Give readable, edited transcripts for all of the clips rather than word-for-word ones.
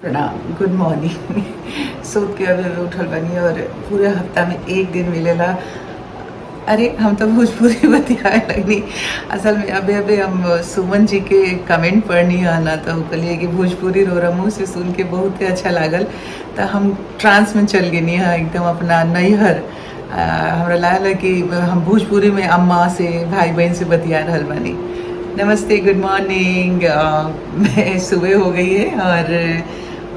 प्रणाम, good morning. सोच के अभी अभी उठल बानी और पूरे हफ्ता में एक दिन मिलेला। अरे हम तो भोजपुरी बतियाए लगनी। असल में अभी अभी हम सुमन जी के कमेंट पढ़नी आना तो कहलिए कि भोजपुरी रोरा मुँह से सुन के बहुत ही अच्छा लागल। तो हम ट्रांस में चल गई हाँ एकदम अपना नैहर। हमरा लागल कि हम भोजपुरी में अम्मा से भाई बहन से बतिया रहल बानी। नमस्ते, गुड मॉर्निंग। मैं सुबह हो गई है और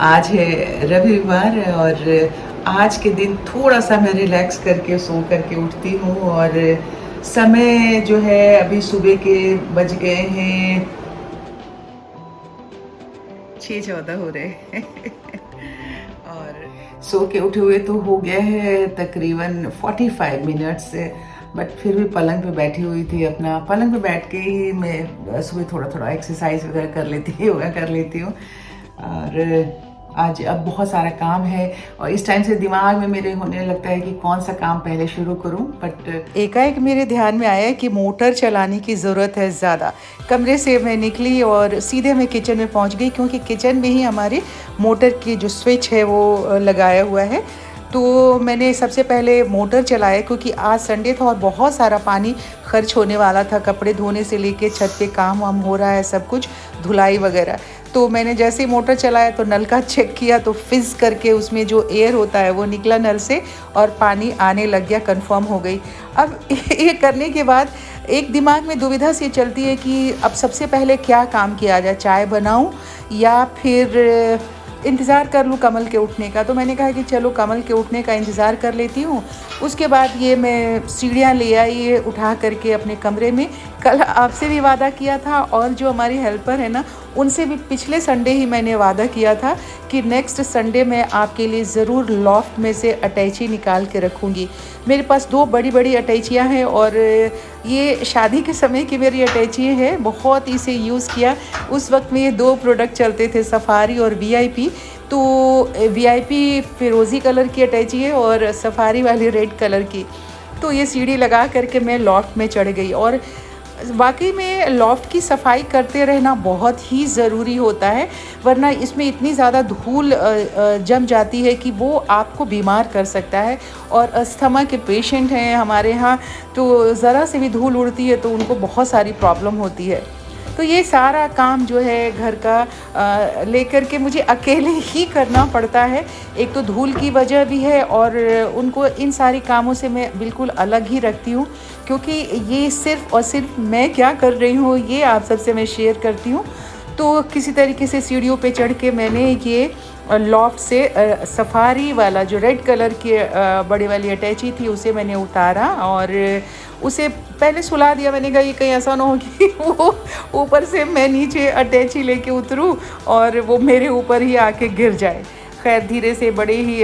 आज है रविवार और आज के दिन थोड़ा सा मैं रिलैक्स करके सो करके उठती हूँ और समय जो है अभी सुबह के बज गए हैं 6:14 हो रहे हैं। और सो के उठे हुए तो हो गया है तकरीबन 45 मिनट्स से। बट फिर भी पलंग पे बैठी हुई थी, अपना पलंग पे बैठ के ही मैं सुबह थोड़ा थोड़ा एक्सरसाइज वगैरह कर लेती हूँ, योगा कर लेती हूँ। और आज अब बहुत सारा काम है और इस टाइम से दिमाग में मेरे होने लगता है कि कौन सा काम पहले शुरू करूं। बट एकाएक मेरे ध्यान में आया कि मोटर चलाने की ज़रूरत है ज़्यादा। कमरे से मैं निकली और सीधे मैं किचन में पहुंच गई, क्योंकि किचन में ही हमारे मोटर की जो स्विच है वो लगाया हुआ है। तो मैंने सबसे पहले मोटर चलाया, क्योंकि आज संडे था और बहुत सारा पानी खर्च होने वाला था। कपड़े धोने से लेके छत पे काम वाम हो रहा है, सब कुछ धुलाई वगैरह। तो मैंने जैसे ही मोटर चलाया तो नल का चेक किया तो फिज़ करके उसमें जो एयर होता है वो निकला नल से और पानी आने लग गया, कंफर्म हो गई। अब ये करने के बाद एक दिमाग में दुविधा सी चलती है कि अब सबसे पहले क्या काम किया जाए, चाय बनाऊं या फिर इंतज़ार कर लूँ कमल के उठने का। तो मैंने कहा कि चलो कमल के उठने का इंतज़ार कर लेती हूँ। उसके बाद ये मैं सीढ़ियाँ ले आई उठा करके अपने कमरे में। कल आपसे भी वादा किया था और जो हमारी हेल्पर है ना, उनसे भी पिछले संडे ही मैंने वादा किया था कि नेक्स्ट संडे मैं आपके लिए ज़रूर लॉफ्ट में से अटैची निकाल के रखूँगी। मेरे पास 2 बड़ी बड़ी अटैचियाँ हैं और ये शादी के समय की मेरी अटैची है, बहुत इसे यूज़ किया। उस वक्त में ये 2 प्रोडक्ट चलते थे, सफारी और वीआईपी। तो वीआईपी फिरोज़ी कलर की अटैची है और सफारी वाली रेड कलर की। तो ये सीढ़ी लगा करके मैं लॉफ्ट में चढ़ गई और वाकई में लॉफ्ट की सफाई करते रहना बहुत ही ज़रूरी होता है, वरना इसमें इतनी ज़्यादा धूल जम जाती है कि वो आपको बीमार कर सकता है। और अस्थमा के पेशेंट हैं हमारे यहाँ, तो ज़रा से भी धूल उड़ती है तो उनको बहुत सारी प्रॉब्लम होती है। तो ये सारा काम जो है घर का लेकर के मुझे अकेले ही करना पड़ता है। एक तो धूल की वजह भी है और उनको इन सारी कामों से मैं बिल्कुल अलग ही रखती हूँ, क्योंकि ये सिर्फ़ और सिर्फ मैं क्या कर रही हूँ ये आप सबसे मैं शेयर करती हूँ। तो किसी तरीके से सीढ़ियों पे चढ़ के मैंने ये लॉफ्ट से सफारी वाला जो रेड कलर की बड़ी वाली अटैची थी उसे मैंने उतारा और उसे पहले सुला दिया। मैंने कहा ये कहीं ऐसा ना हो कि वो ऊपर से मैं नीचे अटैची लेके उतरूँ और वो मेरे ऊपर ही आके गिर जाए। खैर धीरे से बड़े ही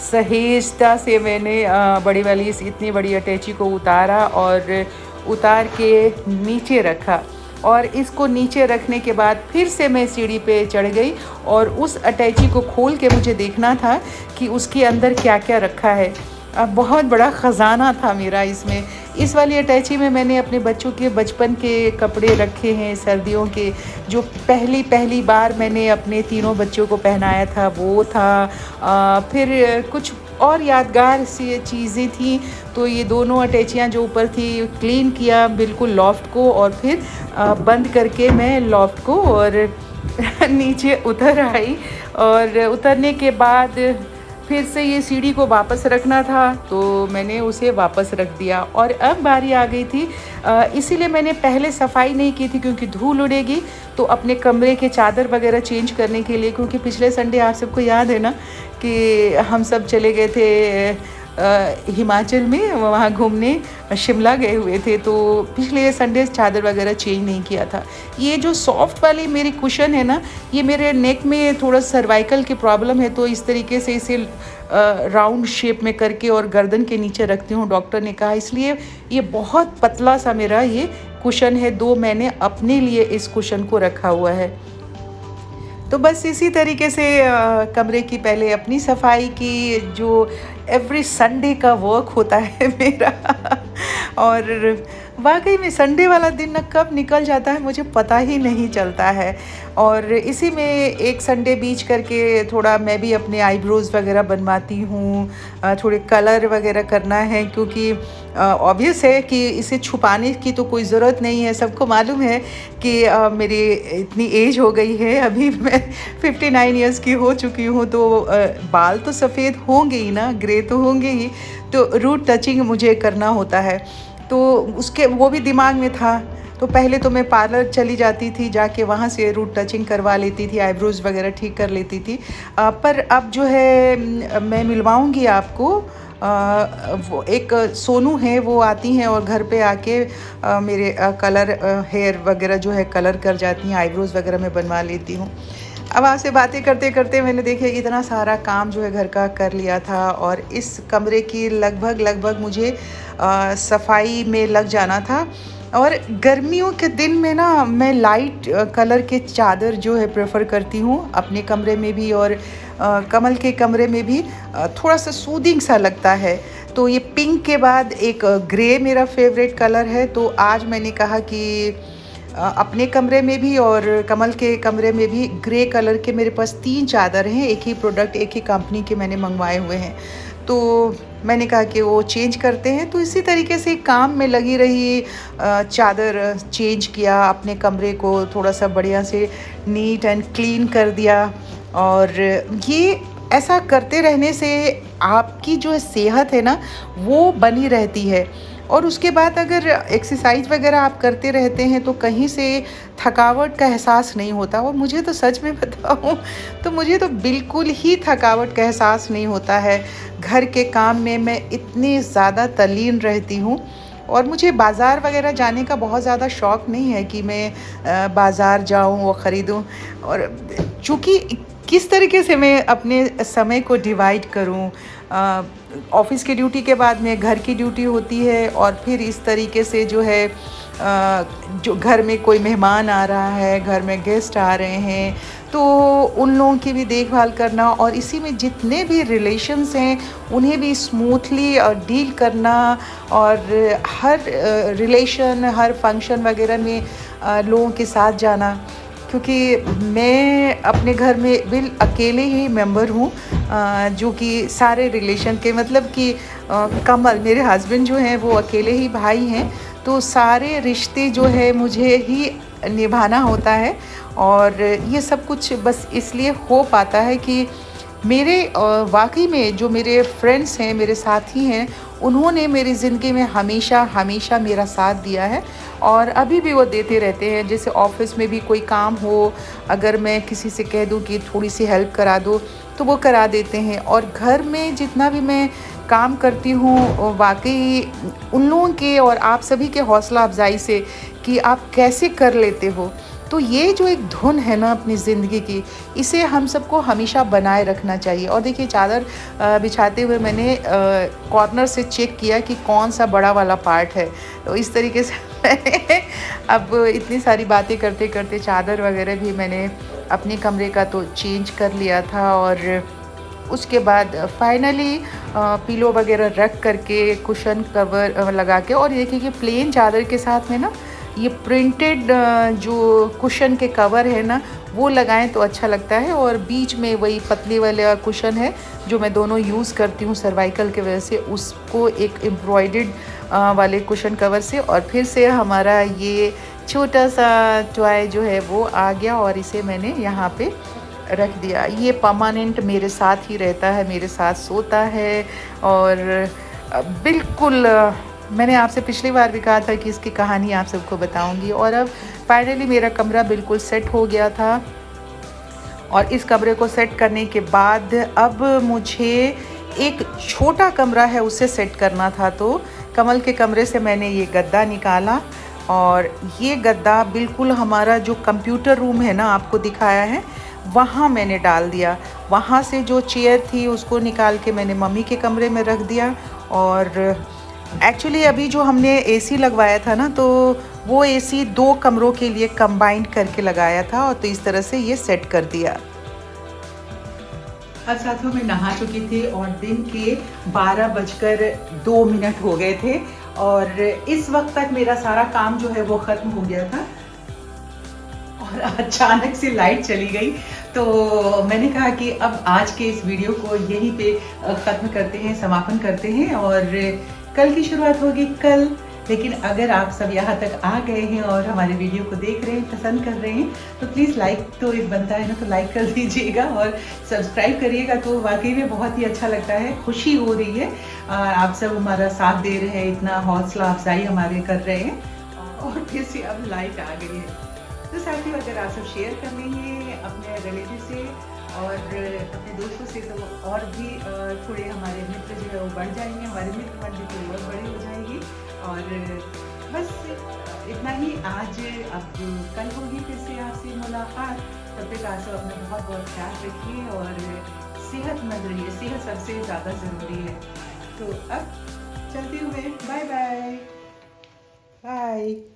सहेजता से मैंने बड़ी वाली इतनी बड़ी अटैची को उतारा और उतार के नीचे रखा। और इसको नीचे रखने के बाद फिर से मैं सीढ़ी पे चढ़ गई और उस अटैची को खोल के मुझे देखना था कि उसके अंदर क्या क्या रखा है। अब बहुत बड़ा ख़जाना था मेरा इसमें। इस वाली अटैची में मैंने अपने बच्चों के बचपन के कपड़े रखे हैं, सर्दियों के, जो पहली बार मैंने अपने तीनों बच्चों को पहनाया था वो था। फिर कुछ और यादगार सी चीज़ें थी। तो ये दोनों अटैचियाँ जो ऊपर थी, क्लीन किया बिल्कुल लॉफ्ट को और फिर बंद करके मैं लॉफ्ट को और नीचे उतर आई। और उतरने के बाद फिर से ये सीढ़ी को वापस रखना था तो मैंने उसे वापस रख दिया। और अब बारी आ गई थी, इसीलिए मैंने पहले सफाई नहीं की थी क्योंकि धूल उड़ेगी, तो अपने कमरे के चादर वगैरह चेंज करने के लिए। क्योंकि पिछले संडे आप सबको याद है ना कि हम सब चले गए थे हिमाचल में, वहाँ घूमने शिमला गए हुए थे। तो पिछले संडे चादर वगैरह चेंज नहीं किया था। ये जो सॉफ्ट वाली मेरी कुशन है ना, ये मेरे नेक में थोड़ा सर्वाइकल की प्रॉब्लम है, तो इस तरीके से इसे राउंड शेप में करके और गर्दन के नीचे रखती हूँ, डॉक्टर ने कहा। इसलिए ये बहुत पतला सा मेरा ये कुशन है। 2 मैंने अपने लिए इस कुशन को रखा हुआ है। तो बस इसी तरीके से कमरे की पहले अपनी सफाई की, जो एवरी संडे का वर्क होता है मेरा। और वाकई में संडे वाला दिन ना कब निकल जाता है मुझे पता ही नहीं चलता है। और इसी में एक संडे बीच करके थोड़ा मैं भी अपने आईब्रोज़ वगैरह बनवाती हूँ, थोड़े कलर वगैरह करना है, क्योंकि ऑब्वियस है कि इसे छुपाने की तो कोई ज़रूरत नहीं है। सबको मालूम है कि मेरी इतनी एज हो गई है, अभी मैं 59 इयर्स की हो चुकी हूँ, तो बाल तो सफ़ेद होंगे ही ना, ग्रे तो होंगे ही, तो रूट टचिंग मुझे करना होता है। तो उसके वो भी दिमाग में था। तो पहले तो मैं पार्लर चली जाती थी, जाके वहाँ से रूट टचिंग करवा लेती थी, आईब्रोज़ वगैरह ठीक कर लेती थी। पर अब जो है मैं मिलवाऊँगी आपको, वो एक सोनू है, वो आती हैं और घर पे आके मेरे कलर हेयर वगैरह जो है कलर कर जाती हैं, आईब्रोज़ वगैरह मैं बनवा लेती हूँ। अब आपसे बातें करते करते मैंने देखिए इतना सारा काम जो है घर का कर लिया था, और इस कमरे की लगभग मुझे सफाई में लग जाना था। और गर्मियों के दिन में ना मैं लाइट कलर के चादर जो है प्रेफर करती हूँ अपने कमरे में भी, और कमल के कमरे में भी थोड़ा सा सूदिंग सा लगता है। तो ये पिंक के बाद एक ग्रे मेरा फेवरेट कलर है, तो आज मैंने कहा कि अपने कमरे में भी और कमल के कमरे में भी ग्रे कलर के मेरे पास 3 चादर हैं, एक ही प्रोडक्ट एक ही कंपनी के मैंने मंगवाए हुए हैं। तो मैंने कहा कि वो चेंज करते हैं, तो इसी तरीके से काम में लगी रही, चादर चेंज किया, अपने कमरे को थोड़ा सा बढ़िया से नीट एंड क्लीन कर दिया। और ये ऐसा करते रहने से आपकी जो सेहत है ना वो बनी रहती है। और उसके बाद अगर एक्सरसाइज वगैरह आप करते रहते हैं तो कहीं से थकावट का एहसास नहीं होता। और मुझे तो सच में बताऊँ तो मुझे तो बिल्कुल ही थकावट का एहसास नहीं होता है। घर के काम में मैं इतनी ज़्यादा तल्लीन रहती हूँ, और मुझे बाज़ार वगैरह जाने का बहुत ज़्यादा शौक़ नहीं है कि मैं बाज़ार जाऊँ और ख़रीदूँ। और चूँकि किस तरीके से मैं अपने समय को डिवाइड करूँ, ऑफ़िस की ड्यूटी के बाद में घर की ड्यूटी होती है, और फिर इस तरीके से जो है जो घर में कोई मेहमान आ रहा है, घर में गेस्ट आ रहे हैं, तो उन लोगों की भी देखभाल करना, और इसी में जितने भी रिलेशंस हैं उन्हें भी स्मूथली डील करना, और हर रिलेशन हर फंक्शन वगैरह में लोगों के साथ जाना। क्योंकि मैं अपने घर में अकेले ही मेंबर हूँ जो कि सारे रिलेशन के, मतलब कि कमल मेरे हस्बैंड जो हैं वो अकेले ही भाई हैं, तो सारे रिश्ते जो है मुझे ही निभाना होता है। और ये सब कुछ बस इसलिए हो पाता है कि मेरे वाकई में जो मेरे फ्रेंड्स हैं, मेरे साथी हैं, उन्होंने मेरी ज़िंदगी में हमेशा मेरा साथ दिया है, और अभी भी वो देते रहते हैं। जैसे ऑफ़िस में भी कोई काम हो, अगर मैं किसी से कह दूँ कि थोड़ी सी हेल्प करा दो, तो वो करा देते हैं। और घर में जितना भी मैं काम करती हूँ, वाकई उन लोगों के और आप सभी के हौसला अफजाई से कि आप कैसे कर लेते हो। तो ये जो एक धुन है ना अपनी ज़िंदगी की, इसे हम सबको हमेशा बनाए रखना चाहिए। और देखिए चादर बिछाते हुए मैंने कॉर्नर से चेक किया कि कौन सा बड़ा वाला पार्ट है, तो इस तरीके से मैंने अब इतनी सारी बातें करते करते चादर वगैरह भी मैंने अपने कमरे का तो चेंज कर लिया था। और उसके बाद फाइनली पिलो वगैरह रख करके कुशन कवर लगा के, और देखिए कि प्लेन चादर के साथ में ना ये प्रिंटेड जो कुशन के कवर है ना वो लगाएं तो अच्छा लगता है। और बीच में वही पतले वाला कुशन है जो मैं दोनों यूज़ करती हूँ सर्वाइकल के वजह से, उसको एक एम्ब्रॉयडर्ड वाले कुशन कवर से, और फिर से हमारा ये छोटा सा टॉय जो है वो आ गया, और इसे मैंने यहाँ पे रख दिया। ये परमानेंट मेरे साथ ही रहता है, मेरे साथ सोता है। और बिल्कुल मैंने आपसे पिछली बार भी कहा था कि इसकी कहानी आप सबको बताऊंगी। और अब फाइनली मेरा कमरा बिल्कुल सेट हो गया था, और इस कमरे को सेट करने के बाद अब मुझे एक छोटा कमरा है उसे सेट करना था। तो कमल के कमरे से मैंने ये गद्दा निकाला, और ये गद्दा बिल्कुल हमारा जो कंप्यूटर रूम है ना आपको दिखाया है वहाँ मैंने डाल दिया। वहाँ से जो चेयर थी उसको निकाल के मैंने मम्मी के कमरे में रख दिया। और एक्चुअली अभी जो हमने एसी लगवाया था ना, तो वो एसी 2 कमरों के लिए कंबाइंड करके लगाया था, और तो इस तरह से ये सेट कर दिया। अब साथियों मैं नहा चुकी थी और दिन के 12:02 हो गए थे और इस वक्त तक मेरा सारा काम जो है वो ख़त्म हो गया था और अचानक से लाइट चली गई। तो मैंने कहा कि अब आज के इस वीडियो को यहीं पे ख़त्म करते हैं, समापन करते हैं और कल की शुरुआत होगी कल। लेकिन अगर आप सब यहाँ तक आ गए हैं और हमारे वीडियो को देख रहे हैं, पसंद कर रहे हैं, तो प्लीज़ लाइक तो एक बनता है ना, तो लाइक कर दीजिएगा और सब्सक्राइब करिएगा। तो वाकई में बहुत ही अच्छा लगता है, खुशी हो रही है। आप सब हमारा साथ दे रहे हैं, इतना हौसला अफजाई हमारे कर रहे हैं और फिर से अब लाइट आ गई है। तो साथियों अगर आप सब शेयर कर लेंगे अपने रिलेटिव से और अपने दोस्तों से, तो और भी थोड़े हमारे मित्र जो है वो बढ़ जाएंगे, हमारे मित्र मंडली थोड़ी और बड़ी हो जाएगी। और बस इतना ही आज। अब कल होगी फिर से आपसे मुलाकात। तब तक आप सब अपना बहुत बहुत ख्याल रखिए और सेहतमंद रहिए, सेहत सबसे ज़्यादा ज़रूरी है। तो अब चलती हूँ मैं, बाय बाय बाय।